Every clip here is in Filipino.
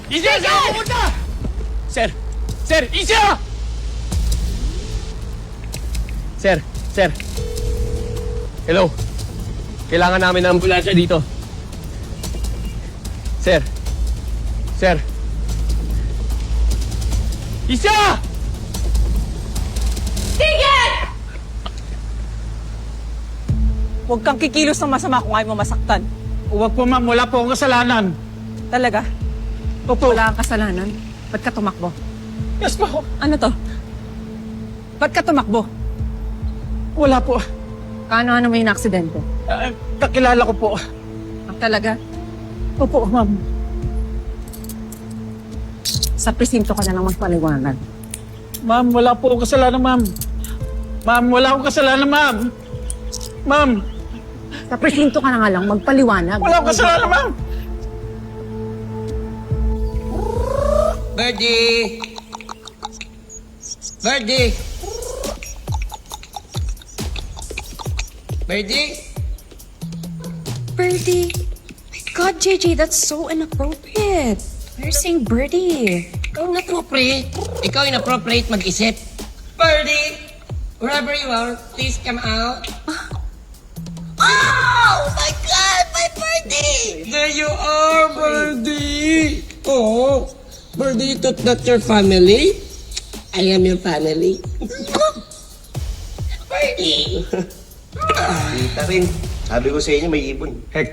Isha! Saan ka pupunta? Sir! Sir! Isha! Sir! Sir! Hello? Kailangan namin ng ambulansya dito. Sir! Sir! Isha! Huwag kang kikilos ng masama kung ayaw mo masaktan. Huwag po ma'am, wala po akong kasalanan. Talaga? Opo. Wala kang kasalanan. Ba't ka tumakbo? Yes po. Ano to? Ba't ka tumakbo? Wala po. Kaano-ano may aksidente? Kakilala ko po. Talaga? Opo, ma'am. Sa presinto ka na lang magpaliwanag. Ma'am, wala po akong kasalanan, ma'am. Ma'am, wala akong kasalanan, ma'am. Ma'am, Sa presinto ka na nga lang magpaliwanag. wala akong kasalanan, ma'am. Birdie! Birdie! Birdie? Birdie. My God, JJ, that's so inappropriate. You're saying birdie. Ikaw inappropriate. Ikaw inappropriate mag-isip. Birdie! Wherever you are, please come out. Oh my God! My birdie! There you are, birdie! Oh, birdie, you thought that your family? I am your family. Birdie! Kita rin. Sabi ko sa inyo, may ibon. Hex,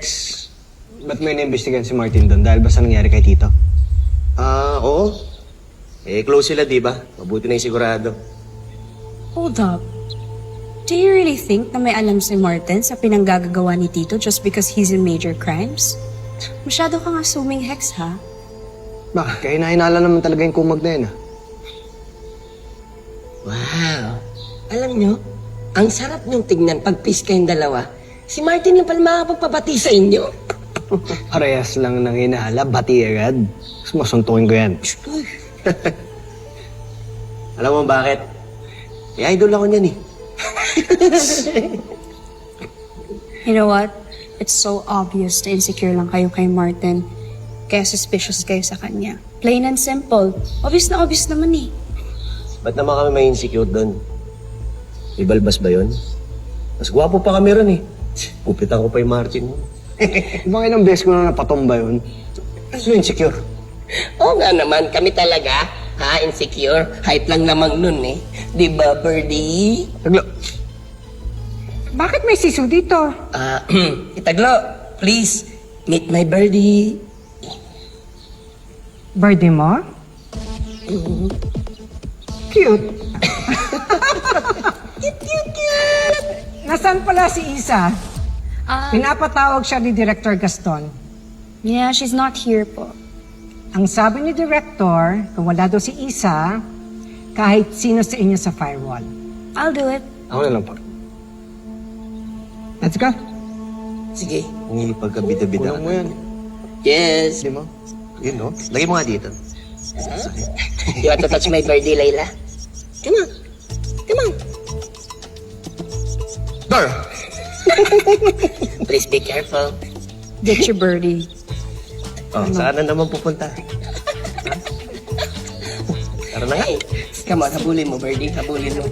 ba't may naimbestigahan si Martin doon? Dahil ba sa nangyari kay Tito? Oo. Close sila, di ba? Mabuti na yung sigurado. Hold up. Do you really think na may alam si Martin sa pinanggagawa ni Tito just because he's in major crimes? Masyado kang assuming, Hex, ha? Baka, kaya hinahinala naman talaga yung kumag na yun, Wow! Alam nyo, ang sarap niyong tignan pag peace kayong dalawa. Si Martin lang pala makapagpapati sa inyo. Parehas lang nang hinahala, bati agad. Mas masuntukin ko yan. Alam mo bakit? May idol ako niyan eh. You know what? It's so obvious na insecure lang kayo kay Martin. Kaya suspicious kayo sa kanya. Plain and simple. Obvious na obvious naman eh. Ba't naman kami may insecure doon? Ibalbas ba yun? Mas gwapo pa kami ron eh. Upitan ko pa yung Martin. Ibang ilang beses ko na napatomba yun. Ano insecure? Oo nga naman, kami talaga. Ha, insecure. Height lang naman nun eh. Di ba, Birdie? Taglo. Bakit may siso dito? Itaglo, please, meet my Birdie. Birthday mo? Cute. Nasaan pala si Isa? Pinapatawag siya ni Director Gaston. Yeah, she's not here po. Ang sabi ni Director, kung wala daw si Isa, kahit sino sa inyo sa firewall. I'll do it. Ako na lang pa. Let's go. Sige. Ang pagkabida-bida. Kulang mo yan. Yes. Di mo? Yun, no? Lagay mo nga dito. You want to touch my Birdie, Layla? Come on. Come on. Door! Please be careful. Get your birdie. Oh, saan na naman pupunta? Tara na nga. Come on, habulin mo, Birdie. Habulin mo.